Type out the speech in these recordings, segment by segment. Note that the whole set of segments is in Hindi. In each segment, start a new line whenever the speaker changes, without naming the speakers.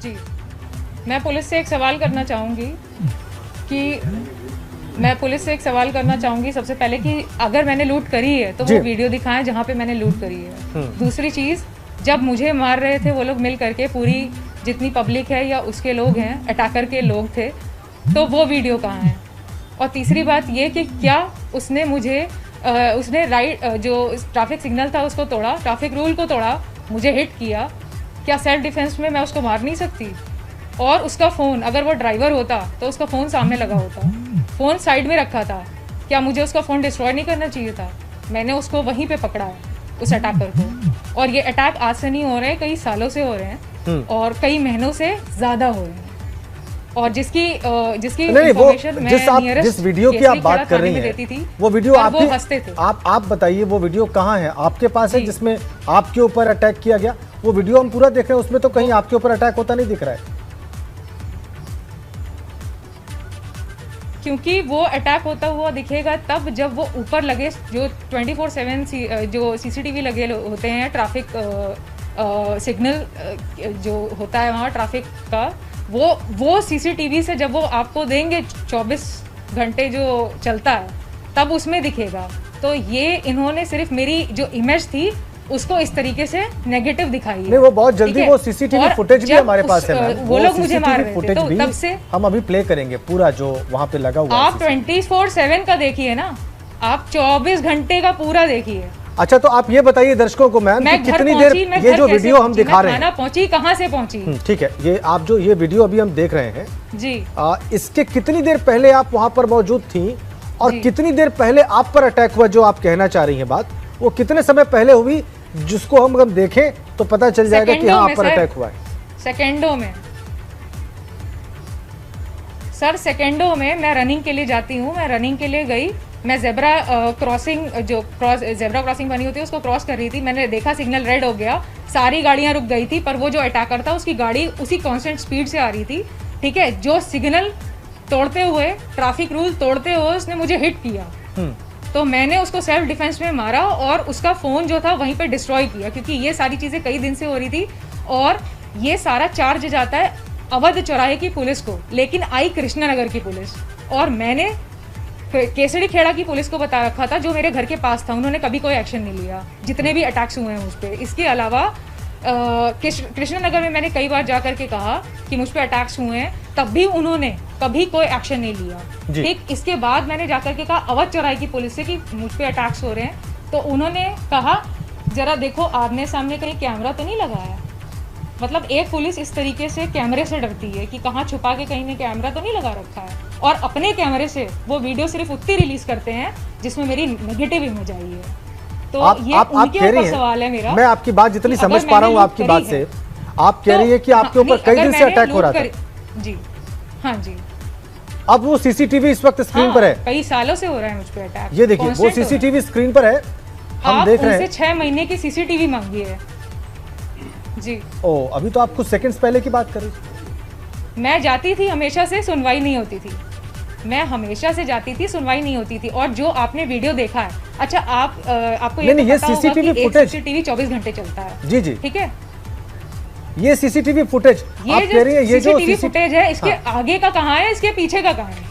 जी, मैं पुलिस से एक सवाल करना चाहूँगी कि सबसे पहले कि अगर मैंने लूट करी है तो वो वीडियो दिखाएं जहाँ पे मैंने लूट करी है। दूसरी चीज़, जब मुझे मार रहे थे वो लोग मिल करके, पूरी जितनी पब्लिक है या उसके लोग हैं, अटैकर के लोग थे, तो वो वीडियो कहाँ है? और तीसरी बात ये कि क्या उसने मुझे उसने जो ट्रैफिक सिग्नल था उसको तोड़ा, ट्रैफिक रूल को तोड़ा, मुझे हिट किया, क्या सेल्फ डिफेंस में मैं उसको मार नहीं सकती? और उसका फ़ोन, अगर वो ड्राइवर होता तो उसका फ़ोन सामने लगा होता, फ़ोन साइड में रखा था, क्या मुझे उसका फ़ोन डिस्ट्रॉय नहीं करना चाहिए था? मैंने उसको वहीं पे पकड़ा है, उस अटैकर को। और ये अटैक आज से नहीं हो रहे हैं, कई सालों से हो रहे हैं और कई महीनों से ज़्यादा हो रहे हैं। और जिसकी इंफॉर्मेशन मैं
जिस वीडियो की आप बात कर रही हैं, वो वीडियो आप
हंसते थे।
आप बताइए वो वीडियो कहाँ है? आपके पास है जिसमें आपके ऊपर अटैक किया गया? वो वीडियो हम पूरा देख रहे हैं, उसमें तो कहीं आपके ऊपर अटैक होता नहीं दिख रहा है।
क्योंकि वो अटैक होता हुआ दिखेगा तब जब वो ऊपर लगे, जो 24/7 जो सीसीटीवी लगे होते हैं, ट्रैफिक सिग्नल जो होता है वहाँ ट्रैफिक का, वो सीसीटीवी से जब वो आपको देंगे 24 घंटे जो चलता है, तब उसमें दिखेगा। तो ये इन्होंने सिर्फ मेरी जो इमेज थी उसको इस तरीके से नेगेटिव दिखाई है।
नहीं, वो बहुत जल्दी वो सीसीटीवी फुटेज भी हमारे पास है मैम।
वो लोग मुझे मार रहे थे, तो तब से
हम अभी प्ले करेंगे पूरा जो वहाँ पे लगा हुआ है।
आप 24/7 का देखिए ना, आप 24 घंटे का पूरा देखिए।
अच्छा, तो आप ये बताइए दर्शकों को मैम कि कितनी देर ये जो वीडियो हम दिखा रहे हैं,
पहुंची कहाँ से पहुंची?
ठीक है, ये आप जो ये वीडियो अभी हम देख रहे हैं
जी,
इसके कितनी देर पहले आप वहाँ पर मौजूद थी और कितनी देर पहले आप पर अटैक हुआ? जो आप कहना चाह रही हैं बात, वो कितने समय पहले हुई, जिसको हम अगर देखें तो पता चल जाएगा कि हाँ आप पर अटैक हुआ है।
सेकंडों में सर, सेकंडों में। मैं रनिंग के लिए जाती हूँ, मैं रनिंग के लिए गई, मैं जेब्रा क्रॉसिंग जेब्रा क्रॉसिंग बनी होती है उसको क्रॉस कर रही थी। मैंने देखा सिग्नल रेड हो गया, सारी गाड़ियाँ रुक गई थी, पर वो जो अटैकर था उसकी गाड़ी उसी कांस्टेंट स्पीड से आ रही थी। ठीक है, जो सिग्नल तोड़ते हुए, ट्रैफिक रूल तोड़ते हुए उसने मुझे हिट किया, तो मैंने उसको सेल्फ डिफेंस में मारा और उसका फ़ोन जो था वहीं पे डिस्ट्रॉय किया, क्योंकि ये सारी चीज़ें कई दिन से हो रही थी। और ये सारा चार्ज जाता है अवध चौराहे की पुलिस को, लेकिन आई कृष्णनगर की पुलिस, और मैंने केसरी खेड़ा की पुलिस को बता रखा था जो मेरे घर के पास था। उन्होंने कभी कोई एक्शन नहीं लिया जितने भी अटैक्स हुए हैं उस पर। इसके अलावा कृष्णनगर में मैंने कई बार जा कर के कहा कि मुझ पर अटैक्स हुए हैं, तब भी उन्होंने कभी कोई एक्शन नहीं लिया। ठीक, इसके बाद मैंने जाकर के कहा अवध चौराहे की पुलिस से कि मुझ पे अटैक्स हो रहे हैं, तो उन्होंने कहा जरा देखो आमने सामने कहीं कैमरा तो नहीं लगाया। मतलब एक पुलिस इस तरीके से कैमरे से डरती है कि कहाँ छुपा के कहीं ने कैमरा तो नहीं लगा रखा है, और अपने कैमरे से वो वीडियो सिर्फ उतनी रिलीज करते हैं जिसमें मेरी नेगेटिव इमेज आई है। तो ये उनके ऊपर सवाल है मेरा।
मैं आपकी बात जितनी समझ पा रहा हूँ आपकी बात से, आप कह रही है कि आपके ऊपर कई दिन से अटैक हो रहा था।
जी हाँ जी।
अब वो सीसीटीवी इस वक्त स्क्रीन पर है,
कई सालों से हो रहा है मुझ पे अटैक।
ये देखिए वो सीसीटीवी स्क्रीन पर है, हम देख रहे हैं।
6 महीने की सीसीटीवी मांगी है जी।
ओ, अभी तो आप कुछ सेकंड्स पहले की बात कर रही।
मैं जाती थी हमेशा से, सुनवाई नहीं होती थी। मैं हमेशा से जाती थी, सुनवाई नहीं होती थी। और जो आपने वीडियो देखा है, अच्छा आपको ये पता होगा कि एक सीसीटीवी 24 घंटे चलता है।
जी जी,
ठीक है,
ये सीसीटीवी फुटेज आप कह रही है, ये जो
सीसीटीवी फुटेज है, इसके आगे का कहाँ है, इसके पीछे का कहाँ है?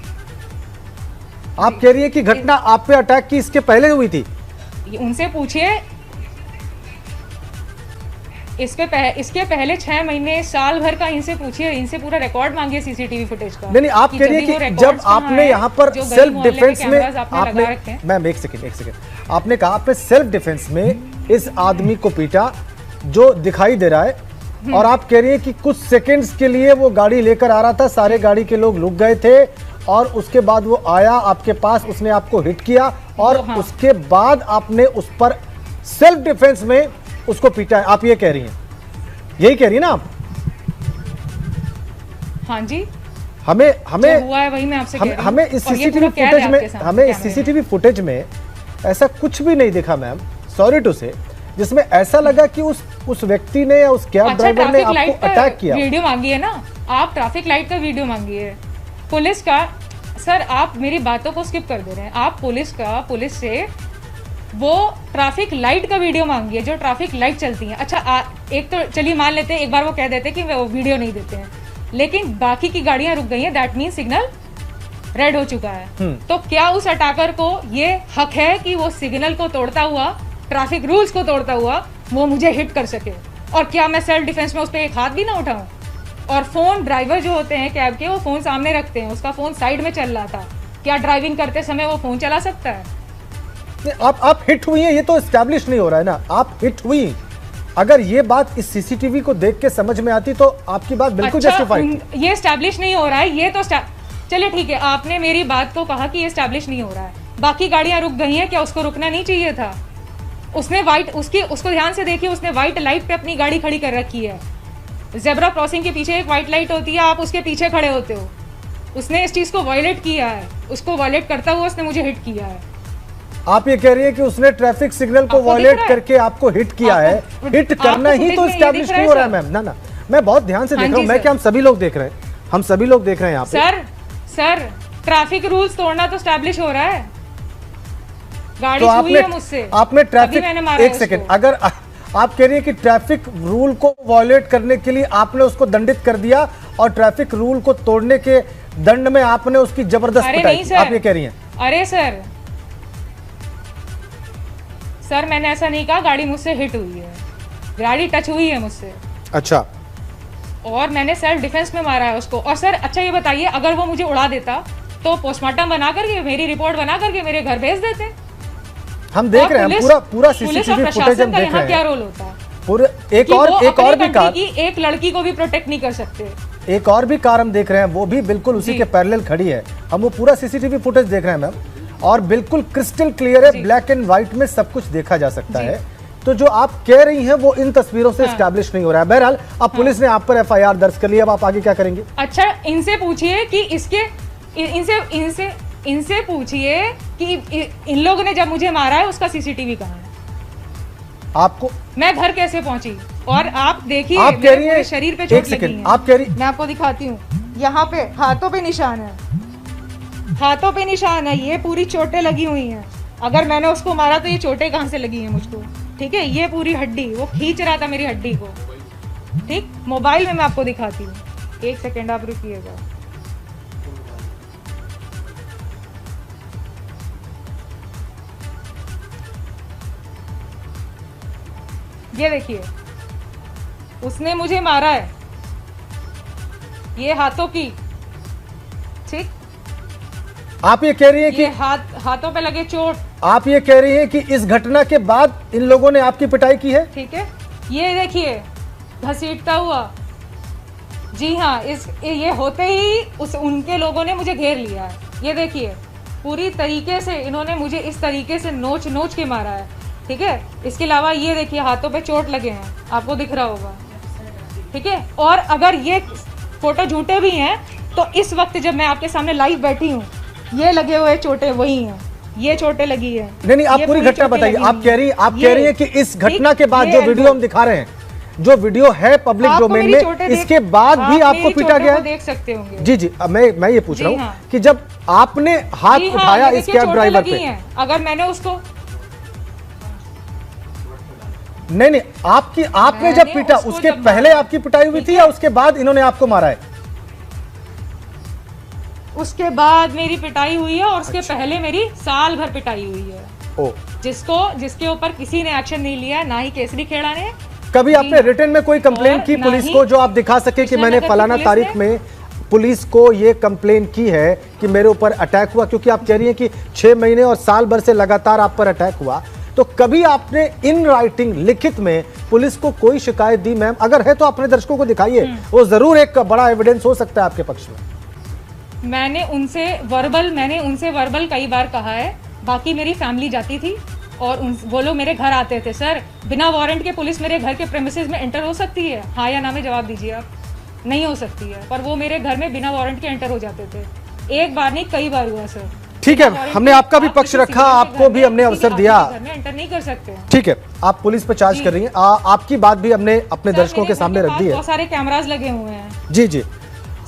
आप कह रही है कि घटना आप पे अटैक की इसके पहले हुई थी?
उनसे पूछिए, इसके पहले 6 महीने, साल भर का इनसे पूछिए, इनसे पूरा रिकॉर्ड मांगिए सीसीटीवी फुटेज का।
नहीं, आप कह रही है कि जब आपने यहाँ पर सेल्फ डिफेंस में आपने, मैम एक सेकंड, आपने कहा आपने सेल्फ डिफेंस में इस आदमी को पीटा जो दिखाई दे रहा है, और आप कह रही है कि कुछ सेकंड्स के लिए वो गाड़ी लेकर आ रहा था, सारे गाड़ी के लोग रुक गए थे, और उसके बाद वो आया आपके पास, उसने आपको हिट किया, और उसके बाद आपने उस पर सेल्फ डिफेंस में उसको पीटा है। आप ये कह रही हैं, यही कह रही है ना आप?
हाँ जी,
हमें
हुआ है वही मैं आपसे कह रही हूं।
हमें इस सीसीटीवी फुटेज में, हमें इस सीसीटीवी फुटेज में ऐसा कुछ भी नहीं दिखा मैम, सॉरी टू से, जिसमें ऐसा लगा कि उस व्यक्ति ने या उस कैब ड्राइवर ने आपको अटैक किया।
वीडियो मांगी है ना आप, ट्रैफिक लाइट का वीडियो मांगी है, पुलिस का। सर आप मेरी बातों को स्किप कर दे रहे हैं। आप पुलिस से वो ट्रैफिक लाइट का वीडियो मांगी है, जो ट्रैफिक लाइट चलती है। अच्छा एक तो चलिए मान लेते हैं, एक बार वो कह देते कि वो वीडियो नहीं देते हैं, लेकिन बाकी की गाड़ियां रुक गई हैं, दैट मीन सिग्नल रेड हो चुका है। तो क्या उस अटैकर को ये हक है कि वो सिग्नल को तोड़ता हुआ, ट्रैफिक रूल्स को तोड़ता हुआ वो मुझे हिट कर सके? और क्या मैं सेल्फ डिफेंस में उस पर एक हाथ भी ना उठाऊं? और फोन, ड्राइवर जो होते हैं कैब के, वो फोन सामने रखते हैं, उसका फोन साइड में चल रहा था, क्या ड्राइविंग करते समय वो फोन चला सकता है?
आप हिट हुई हैं, ये तो एस्टैब्लिश नहीं हो रहा है ना, आप हिट हुई। अगर ये बात इस सीसीटीवी को देख के समझ में आती तो आपकी बात बिल्कुल जस्टिफाइड।
ये एस्टैब्लिश नहीं हो रहा है, ये तो चलिए ठीक है, आपने मेरी बात को कहा कि ये एस्टैब्लिश नहीं हो रहा है, बाकी गाड़ियां रुक गई हैं, क्या उसको रुकना नहीं चाहिए था? उसने उसको ध्यान से देखिए, उसने व्हाइट लाइट पे अपनी गाड़ी खड़ी कर रखी है। जेब्रा क्रॉसिंग के पीछे एक व्हाइट लाइट होती है, आप उसके पीछे खड़े होते हो। उसने इस चीज को वायलेट किया है, उसको वायलेट करता हुआ उसने मुझे हिट किया है।
आप ये कह रही है कि उसने ट्रैफिक सिग्नल को वायलेट करके आपको हिट किया है? हिट करना ही तो एस्टैब्लिश नहीं हो रहा है मैम। ना मैं बहुत ध्यान से देख रहा हूँ, मैं क्या हम सभी लोग देख रहे हैं, हम सभी लोग देख रहे हैं यहाँ पे।
सर ट्रैफिक रूल्स तोड़ना तो एस्टैब्लिश हो रहा है। गाड़ी
तो
छुई है मुझसे,
आपने ट्रैफिक, एक सेकंड, अगर आप कह रही है कि ट्रैफिक रूल को वायलेट करने के लिए आपने उसको दंडित कर दिया और ट्रैफिक रूल को तोड़ने के दंड में आपने उसकी जबरदस्त पिटाई की, आप ये कह रही हैं?
अरे सर मैंने ऐसा नहीं कहा, गाड़ी मुझसे हिट हुई है, गाड़ी टच हुई है मुझसे।
अच्छा,
और मैंने सेल्फ डिफेंस में मारा है उसको। और सर अच्छा ये बताइए, अगर वो मुझे उड़ा देता तो पोस्टमार्टम बना करके, मेरी रिपोर्ट बना करके मेरे घर भेज देते।
हम देख रहे हैं पूरा सीसीटीवी फुटेज हम देख रहे हैं।
क्या रोल होता है?
पूरे एक और भी कार,
एक लड़की को भी प्रोटेक्ट नहीं कर सकते।
एक और भी कार हम देख रहे हैं, वो भी बिल्कुल उसी के पैरेलल खड़ी है। हम वो पूरा सीसीटीवी फुटेज देख रहे हैं मैम, और बिल्कुल क्रिस्टल क्लियर है, ब्लैक एंड व्हाइट में सब कुछ देखा जा सकता है। तो जो आप कह रही हैं वो इन तस्वीरों से एस्टैब्लिश नहीं हो रहा है। बहरहाल अब पुलिस ने आप पर एफआईआर दर्ज कर लिया, अब आप आगे क्या करेंगे?
अच्छा इनसे पूछिए कि इनसे पूछिए कि इन लोगों ने जब मुझे मारा है उसका सीसीटीवी कहाँ है?
आपको
मैं घर कैसे पहुंची? और आप देखिए,
आप कह रही हैं
शरीर पे चोट लगी है।
आप कह रही,
मैं आपको दिखाती हूँ, यहाँ पे हाथों पे निशान है, हाथों पे निशान है, ये पूरी चोटें लगी हुई हैं। अगर मैंने उसको मारा तो ये चोटें कहाँ से लगी हैं मुझको? ठीक है, ये पूरी हड्डी, वो खींच रहा था मेरी हड्डी को। ठीक, मोबाइल में मैं आपको दिखाती हूँ, एक सेकेंड आप रुकिएगा। ये देखिए, उसने मुझे मारा है, ये हाथों की। ठीक,
आप ये कह रही है कि
हाथों पे लगे चोट।
आप ये कह रही है कि इस घटना के बाद इन लोगों ने आपकी पिटाई की है?
ठीक है, ये देखिए घसीटता हुआ। जी हाँ, ये होते ही उनके लोगों ने मुझे घेर लिया है। ये देखिए पूरी तरीके से इन्होंने मुझे इस तरीके से नोच नोच के मारा है। ठीक है, इसके अलावा ये देखिए हाथों पे चोट लगे हैं, आपको दिख रहा होगा। ठीक है, और अगर ये फोटो झूठे भी हैं तो इस वक्त जब मैं आपके सामने लाइव बैठी हूँ, ये लगे हुए चोटें वही हैं, ये चोटें लगी है।
नहीं, आप पूरी घटना बताइए। आप कह रही है कि इस घटना के बाद जो वीडियो हम दिखा रहे हैं, जो वीडियो है पब्लिक डोमेन में, इसके बाद भी आपको पीटा गया है?
देख सकते होंगे।
जी, मैं ये पूछ रहा हूँ कि जब आपने हाथ उठाया इस कैब ड्राइवर पे,
अगर मैंने उसको
नहीं, आपने जब पीटा उसके पहले आपकी पिटाई हुई थी या उसके बाद इन्होंने आपको मारा है?
उसके बाद मेरी पिटाई हुई है, और उसके पहले मेरी साल भर पिटाई हुई है। जिसके ऊपर किसी ने एक्शन नहीं लिया, ना ही केसरी खेड़ा ने।
कभी आपने रिटर्न में कोई कंप्लेन की पुलिस को, जो आप दिखा सके कि मैंने फलाना तारीख में पुलिस को ये कंप्लेन की है कि मेरे ऊपर अटैक हुआ? क्योंकि आप कह रही हैं कि 6 महीने और साल भर से लगातार आप पर अटैक हुआ, तो कभी आपने इन राइटिंग, लिखित में पुलिस को कोई शिकायत दी? मैम अगर है तो अपने दर्शकों को दिखाइए, वो जरूर एक बड़ा एविडेंस हो सकता है आपके पक्ष में।
मैंने उनसे वर्बल कई बार कहा है। बाकी मेरी फैमिली जाती थी और वो लोग मेरे घर आते थे। सर बिना वारंट के पुलिस मेरे घर के प्रेमिसेस में एंटर हो सकती है? हाँ या ना में जवाब दीजिए आप। नहीं हो सकती है, पर वो मेरे घर में बिना वारंट के एंटर हो जाते थे। एक बार नहीं, कई बार हुआ सर।
ठीक है, हमने आपका भी पक्ष रखा, आपको भी हमने अवसर दिया।
घर में एंटर नहीं कर सकते।
ठीक है, आप पुलिस पर चार्ज कर रही हैं, आपकी बात भी हमने अपने दर्शकों के सामने रख दी है।
बहुत सारे कैमरास लगे हुए हैं।
जी,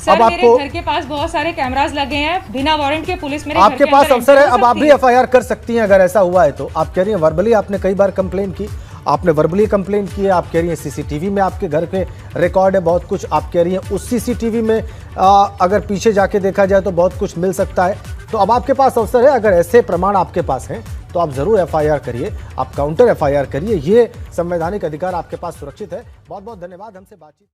सर, मेरे घर के पास बहुत सारे कैमरास लगे हैं, बिना वारंट के पुलिस मेरे
आपके पास अवसर है, अब आप भी एफआईआर कर सकती हैं अगर ऐसा हुआ है तो। आप कह रही हैं वर्बली आपने कई बार कंप्लेन की, आपने वर्बली कंप्लेन की है, आप कह रही हैं सीसीटीवी में आपके घर पे रिकॉर्ड है बहुत कुछ, आप कह रही हैं उस सीसीटीवी में अगर पीछे जाके देखा जाए तो बहुत कुछ मिल सकता है। तो अब आपके पास अवसर है, अगर ऐसे प्रमाण आपके पास हैं तो आप जरूर एफआईआर करिए, आप काउंटर एफआईआर करिए, ये संवैधानिक अधिकार आपके पास सुरक्षित है। बहुत बहुत धन्यवाद हमसे बातचीत